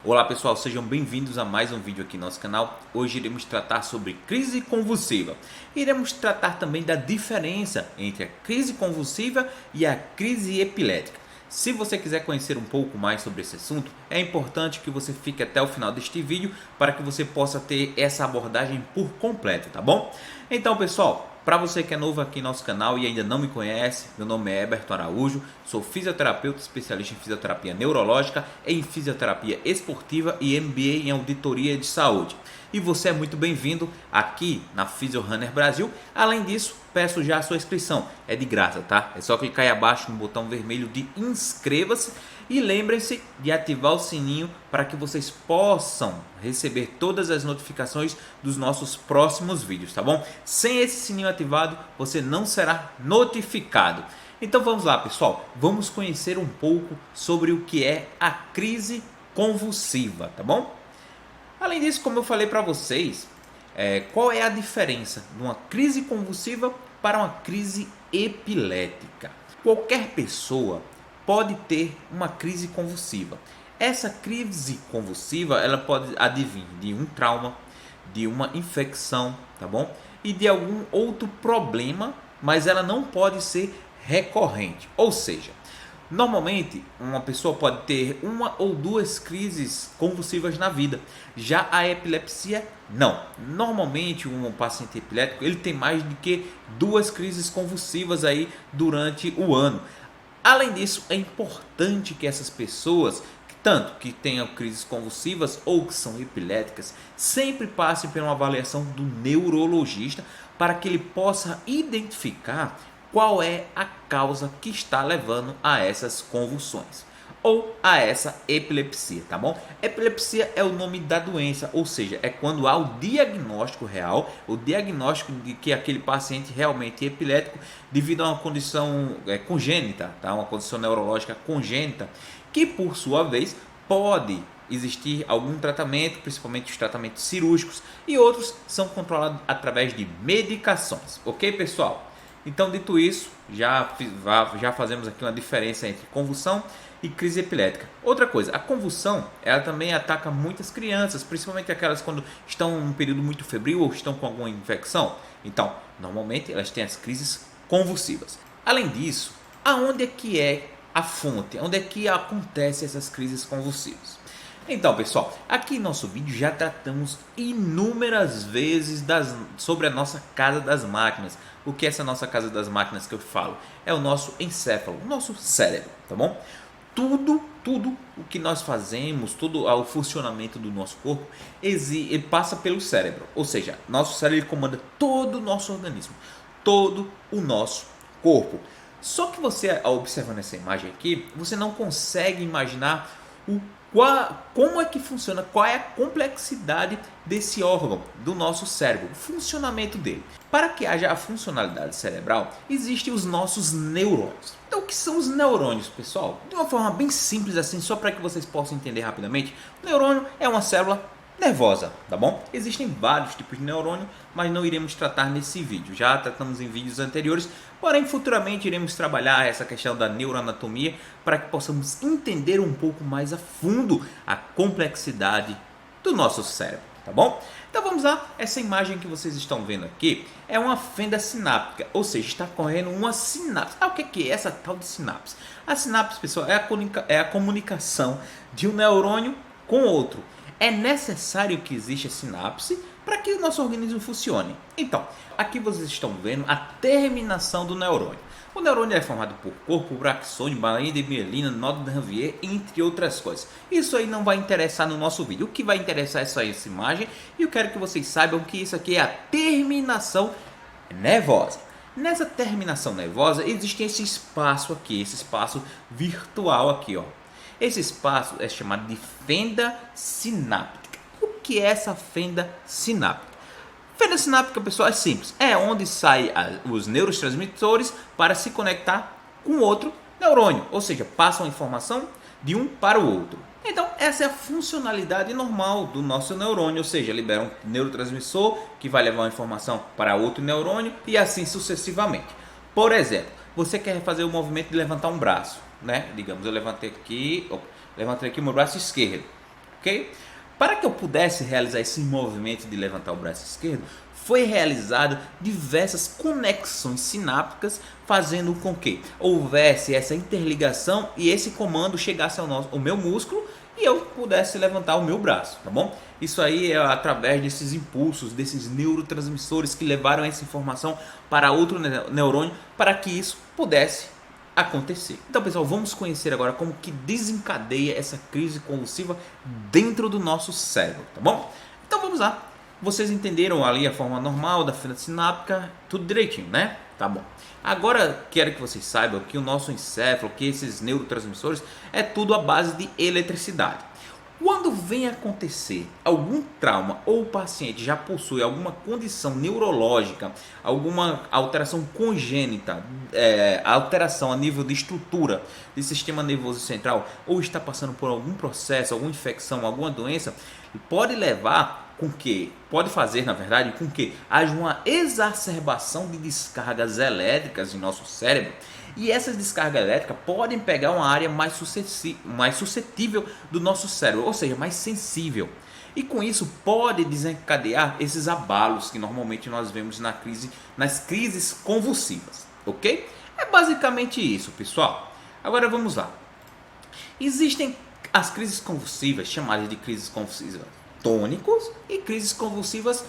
Olá pessoal, sejam bem-vindos a mais um vídeo aqui no nosso canal. Hoje iremos tratar sobre crise convulsiva. Iremos tratar também da diferença entre a crise convulsiva e a crise epilética. Se você quiser conhecer um pouco mais sobre esse assunto, é importante que você fique até o final deste vídeo para que você possa ter essa abordagem por completo, tá bom? Então pessoal, para você que é novo aqui no nosso canal e ainda não me conhece, meu nome é Eberton Araújo, sou fisioterapeuta especialista em fisioterapia neurológica, em fisioterapia esportiva e MBA em auditoria de saúde. E você é muito bem-vindo aqui na PhysioRunner Brasil. Além disso, peço já a sua inscrição, é de graça, tá? É só clicar aí abaixo no botão vermelho de inscreva-se e lembrem-se de ativar o sininho para que vocês possam receber todas as notificações dos nossos próximos vídeos, tá bom? Sem esse sininho ativado, você não será notificado. Então vamos lá, pessoal, vamos conhecer um pouco sobre o que é a crise convulsiva, tá bom? Além disso, como eu falei para vocês, qual é a diferença de uma crise convulsiva para uma crise epilética? Qualquer pessoa pode ter uma crise convulsiva. Essa crise convulsiva ela pode advir de um trauma, de uma infecção, tá bom? E de algum outro problema, mas ela não pode ser recorrente. Ou seja, normalmente uma pessoa pode ter uma ou duas crises convulsivas na vida. Já a epilepsia não. Normalmente um paciente epilético ele tem mais do que duas crises convulsivas aí durante o ano. Além disso, é importante que essas pessoas, tanto que tenham crises convulsivas ou que são epiléticas, sempre passem por uma avaliação do neurologista para que ele possa identificar qual é a causa que está levando a essas convulsões ou a essa epilepsia, tá bom? Epilepsia é o nome da doença, ou seja, é quando há o diagnóstico real, o diagnóstico de que aquele paciente realmente é epilético devido a uma condição congênita, tá? Uma condição neurológica congênita, que por sua vez pode existir algum tratamento, principalmente os tratamentos cirúrgicos, e outros são controlados através de medicações, ok pessoal? Então, dito isso, já fazemos aqui uma diferença entre convulsão e crise epilética. Outra coisa, a convulsão ela também ataca muitas crianças, principalmente aquelas quando estão em um período muito febril ou estão com alguma infecção. Então, normalmente elas têm as crises convulsivas. Além disso, aonde é que é a fonte? Onde é que acontecem essas crises convulsivas? Então pessoal, aqui em nosso vídeo já tratamos inúmeras vezes sobre a nossa casa das máquinas. O que é essa nossa casa das máquinas que eu falo? É o nosso encéfalo, o nosso cérebro, tá bom? Tudo o que nós fazemos, todo o funcionamento do nosso corpo, ele passa pelo cérebro. Ou seja, nosso cérebro ele comanda todo o nosso organismo, todo o nosso corpo. Só que você, ao observar essa imagem aqui, você não consegue imaginar como é que funciona, qual é a complexidade desse órgão do nosso cérebro, o funcionamento dele. Para que haja a funcionalidade cerebral, existem os nossos neurônios. Então, o que são os neurônios, pessoal? De uma forma bem simples assim, só para que vocês possam entender rapidamente, o neurônio é uma célula nervosa, tá bom? Existem vários tipos de neurônio, mas não iremos tratar nesse vídeo. Já tratamos em vídeos anteriores, porém futuramente iremos trabalhar essa questão da neuroanatomia para que possamos entender um pouco mais a fundo a complexidade do nosso cérebro, tá bom? Então vamos lá, essa imagem que vocês estão vendo aqui é uma fenda sináptica, ou seja, está correndo uma sinapse. O que é essa tal de sinapse? A sinapse, pessoal, é a comunicação de um neurônio com outro. É necessário que exista sinapse para que o nosso organismo funcione. Então, aqui vocês estão vendo a terminação do neurônio. O neurônio é formado por corpo, por axônio, bainha de mielina, nódulo de Ranvier, entre outras coisas. Isso aí não vai interessar no nosso vídeo. O que vai interessar é só essa imagem e eu quero que vocês saibam que isso aqui é a terminação nervosa. Nessa terminação nervosa existe esse espaço aqui, esse espaço virtual aqui, ó. Esse espaço é chamado de fenda sináptica. O que é essa fenda sináptica? Fenda sináptica, pessoal, é simples. É onde saem os neurotransmissores para se conectar com outro neurônio. Ou seja, passam a informação de um para o outro. Então, essa é a funcionalidade normal do nosso neurônio. Ou seja, libera um neurotransmissor que vai levar a informação para outro neurônio e assim sucessivamente. Por exemplo, você quer fazer o movimento de levantar um braço, né? Digamos, eu levantei aqui o meu braço esquerdo. ok? Para que eu pudesse realizar esse movimento de levantar o braço esquerdo, foi realizado diversas conexões sinápticas, fazendo com que houvesse essa interligação e esse comando chegasse ao meu músculo e eu pudesse levantar o meu braço, tá bom? Isso aí é através desses impulsos, desses neurotransmissores que levaram essa informação para outro neurônio para que isso pudesse acontecer. Então, pessoal, vamos conhecer agora como que desencadeia essa crise convulsiva dentro do nosso cérebro, tá bom? Então vamos lá. Vocês entenderam ali a forma normal da fenda sináptica, tudo direitinho, né? Tá bom. Agora quero que vocês saibam que o nosso encéfalo, que esses neurotransmissores, é tudo à base de eletricidade. Quando vem acontecer algum trauma ou o paciente já possui alguma condição neurológica, alguma alteração congênita, alteração a nível de estrutura do sistema nervoso central, ou está passando por algum processo, alguma infecção, alguma doença, pode fazer na verdade com que haja uma exacerbação de descargas elétricas em nosso cérebro. E essas descargas elétricas podem pegar uma área mais suscetível do nosso cérebro, ou seja, mais sensível. E com isso pode desencadear esses abalos que normalmente nós vemos nas crises convulsivas, ok? É basicamente isso, pessoal. Agora vamos lá. Existem as crises convulsivas, chamadas de crises convulsivas tônicos e crises convulsivas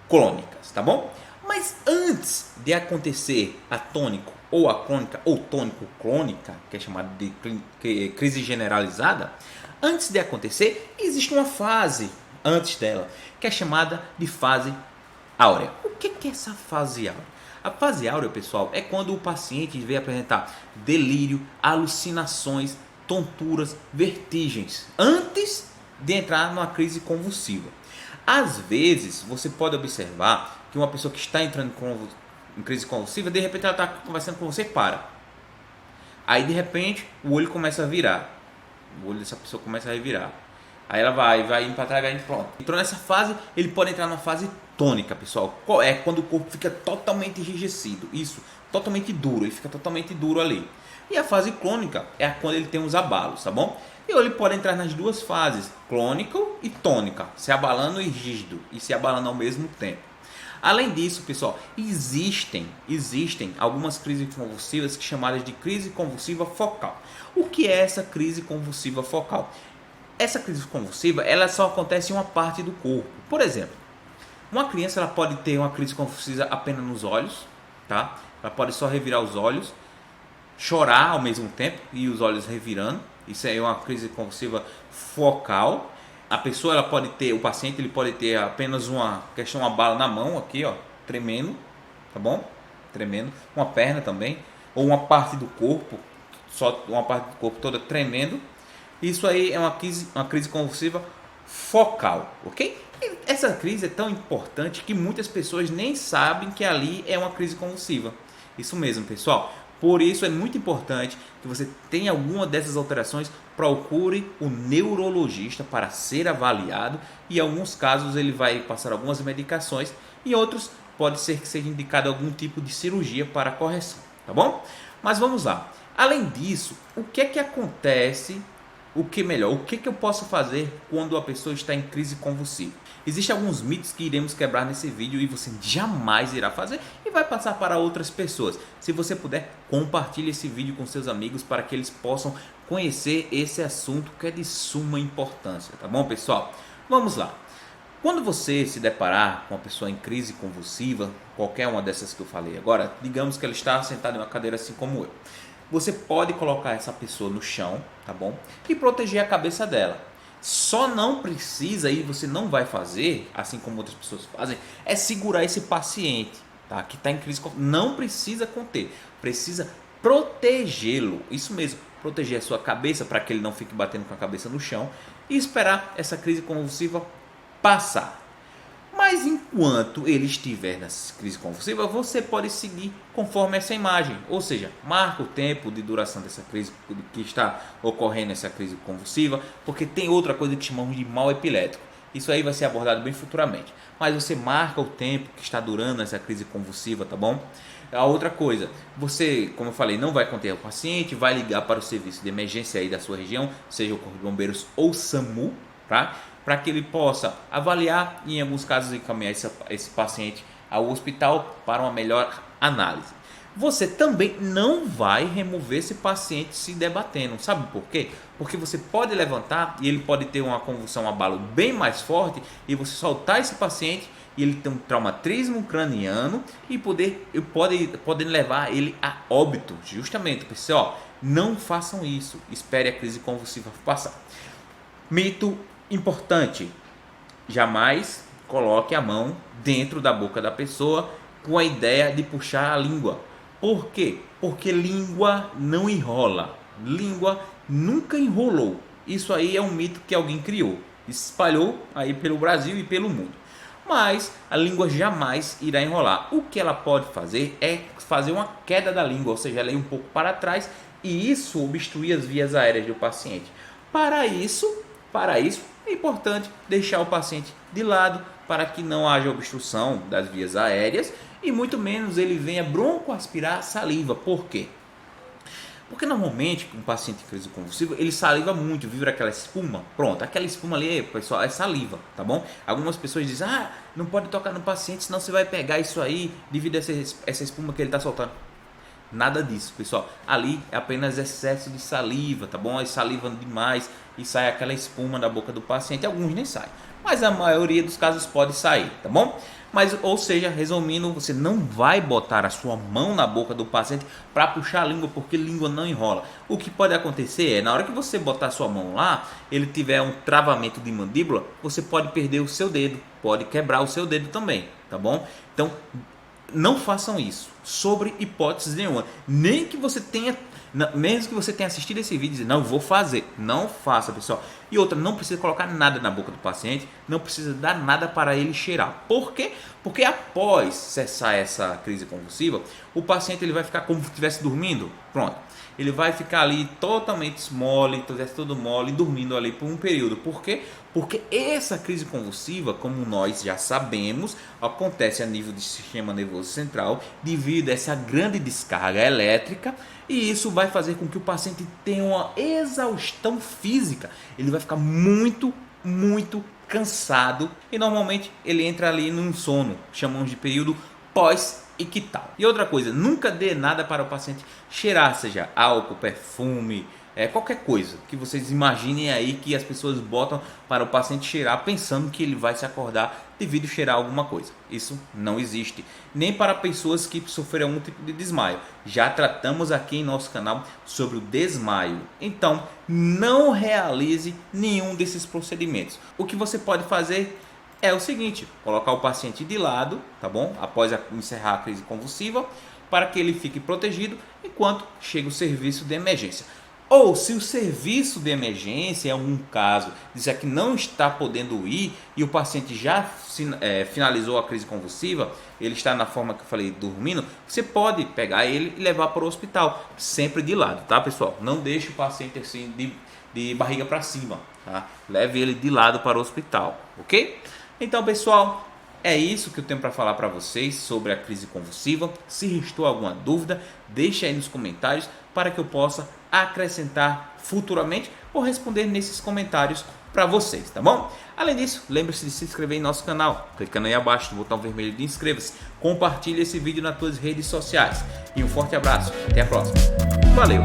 clônicas, tá bom? Mas antes de acontecer a tônico ou a clônica, ou tônico-clônica, que é chamada de crise generalizada, antes de acontecer, existe uma fase antes dela, que é chamada de fase áurea. O que é essa fase áurea? A fase áurea, pessoal, é quando o paciente vem apresentar delírio, alucinações, tonturas, vertigens, antes de entrar numa crise convulsiva. Às vezes, você pode observar que uma pessoa que está entrando em crise convulsiva, de repente ela está conversando com você e para. Aí, de repente, o olho começa a virar. O olho dessa pessoa começa a revirar. Aí ela vai indo para trás, vai indo, pronto. Entrou nessa fase, ele pode entrar numa fase tônica, pessoal. É quando o corpo fica totalmente enrijecido. Isso, totalmente duro. Ele fica totalmente duro ali. E a fase clônica é quando ele tem os abalos, tá bom? E ele pode entrar nas duas fases, clônico e tônica, se abalando e rígido, e se abalando ao mesmo tempo. Além disso, pessoal, existem algumas crises convulsivas chamadas de crise convulsiva focal. O que é essa crise convulsiva focal? Essa crise convulsiva, ela só acontece em uma parte do corpo. Por exemplo, uma criança ela pode ter uma crise convulsiva apenas nos olhos, tá? Ela pode só revirar os olhos, chorar ao mesmo tempo e os olhos revirando. Isso é uma crise convulsiva focal. O paciente ele pode ter apenas uma bala na mão aqui, ó, tremendo, tá bom? Tremendo. Uma perna também, ou uma parte do corpo, só uma parte do corpo toda tremendo. Isso aí é uma crise convulsiva focal, ok? E essa crise é tão importante que muitas pessoas nem sabem que ali é uma crise convulsiva. Isso mesmo, pessoal. Por isso é muito importante que você tenha alguma dessas alterações, procure o neurologista para ser avaliado e em alguns casos ele vai passar algumas medicações e outros pode ser que seja indicado algum tipo de cirurgia para correção, tá bom? Mas vamos lá. Além disso, o que é que acontece? O que eu posso fazer quando a pessoa está em crise convulsiva? Existem alguns mitos que iremos quebrar nesse vídeo e você jamais irá fazer e vai passar para outras pessoas. Se você puder, compartilhe esse vídeo com seus amigos para que eles possam conhecer esse assunto que é de suma importância, tá bom, pessoal? Vamos lá. Quando você se deparar com uma pessoa em crise convulsiva, qualquer uma dessas que eu falei agora, digamos que ela está sentada em uma cadeira assim como eu. Você pode colocar essa pessoa no chão, tá bom? E proteger a cabeça dela. Só não precisa, e você não vai fazer, assim como outras pessoas fazem, é segurar esse paciente, tá? Que está em crise. Não precisa conter, precisa protegê-lo. Isso mesmo, proteger a sua cabeça para que ele não fique batendo com a cabeça no chão e esperar essa crise convulsiva passar. Mas enquanto ele estiver nessa crise convulsiva, você pode seguir conforme essa imagem. Ou seja, marca o tempo de duração dessa crise que está ocorrendo, essa crise convulsiva, porque tem outra coisa que chamamos de mal epilético. Isso aí vai ser abordado bem futuramente. Mas você marca o tempo que está durando essa crise convulsiva, tá bom? A outra coisa, você, como eu falei, não vai conter o paciente, vai ligar para o serviço de emergência aí da sua região, seja o Corpo de Bombeiros ou SAMU, tá? para que ele possa avaliar e em alguns casos encaminhar esse paciente ao hospital para uma melhor análise. Você também não vai remover esse paciente se debatendo. Sabe por quê? Porque você pode levantar e ele pode ter uma convulsão, um abalo bem mais forte e você soltar esse paciente e ele tem um traumatismo craniano e pode levar ele a óbito. Justamente, pessoal, não façam isso. Espere a crise convulsiva passar. Mito importante: jamais coloque a mão dentro da boca da pessoa com a ideia de puxar a língua. Por quê? Porque língua não enrola. Língua nunca enrolou. Isso aí é um mito que alguém criou, espalhou aí pelo Brasil e pelo mundo. Mas a língua jamais irá enrolar. O que ela pode fazer é fazer uma queda da língua, ou seja, ela ir um pouco para trás e isso obstruir as vias aéreas do paciente. Para isso é importante deixar o paciente de lado para que não haja obstrução das vias aéreas e muito menos ele venha broncoaspirar saliva. Por quê? Porque normalmente um paciente em crise convulsiva, ele saliva muito, vibra aquela espuma. Pronto, aquela espuma ali, pessoal, é saliva, tá bom? Algumas pessoas dizem, não pode tocar no paciente, senão você vai pegar isso aí devido a essa espuma que ele está soltando. Nada disso, pessoal. Ali é apenas excesso de saliva, tá bom? É saliva demais e sai aquela espuma da boca do paciente. Alguns nem saem, mas a maioria dos casos pode sair, tá bom? Mas, ou seja, resumindo, você não vai botar a sua mão na boca do paciente para puxar a língua, porque língua não enrola. O que pode acontecer é, na hora que você botar a sua mão lá, ele tiver um travamento de mandíbula, você pode perder o seu dedo, pode quebrar o seu dedo também, tá bom? Então, não façam isso, sobre hipótese nenhuma. Nem que você tenha, mesmo que você tenha assistido esse vídeo e dizer, não vou fazer, não faça, pessoal. E outra, não precisa colocar nada na boca do paciente, não precisa dar nada para ele cheirar. Por quê? Porque após cessar essa crise convulsiva, o paciente ele vai ficar como se estivesse dormindo. Pronto. Ele vai ficar ali totalmente mole, todo mole, dormindo ali por um período. Por quê? Porque essa crise convulsiva, como nós já sabemos, acontece a nível do sistema nervoso central devido a essa grande descarga elétrica, e isso vai fazer com que o paciente tenha uma exaustão física. Ele vai ficar muito cansado e normalmente ele entra ali num sono, chamamos de período pós-ictal. E outra coisa, nunca dê nada para o paciente cheirar, seja álcool, perfume, qualquer coisa que vocês imaginem aí que as pessoas botam para o paciente cheirar pensando que ele vai se acordar devido a cheirar alguma coisa. Isso não existe, nem para pessoas que sofreram um tipo de desmaio. Já tratamos aqui em nosso canal sobre o desmaio. Então não realize nenhum desses procedimentos. O que você pode fazer é o seguinte: colocar o paciente de lado, tá bom? Após encerrar a crise convulsiva, para que ele fique protegido enquanto chega o serviço de emergência. Ou se o serviço de emergência é um caso, disser que não está podendo ir e o paciente já finalizou a crise convulsiva, ele está na forma que eu falei, dormindo, você pode pegar ele e levar para o hospital, sempre de lado, tá, pessoal? Não deixe o paciente assim de barriga para cima, tá? Leve ele de lado para o hospital, ok? Então, pessoal, é isso que eu tenho para falar para vocês sobre a crise convulsiva. Se restou alguma dúvida, deixe aí nos comentários para que eu possa acrescentar futuramente ou responder nesses comentários para vocês, tá bom? Além disso, lembre-se de se inscrever em nosso canal, clicando aí abaixo no botão vermelho de inscreva-se, compartilhe esse vídeo nas suas redes sociais e um forte abraço, até a próxima, valeu!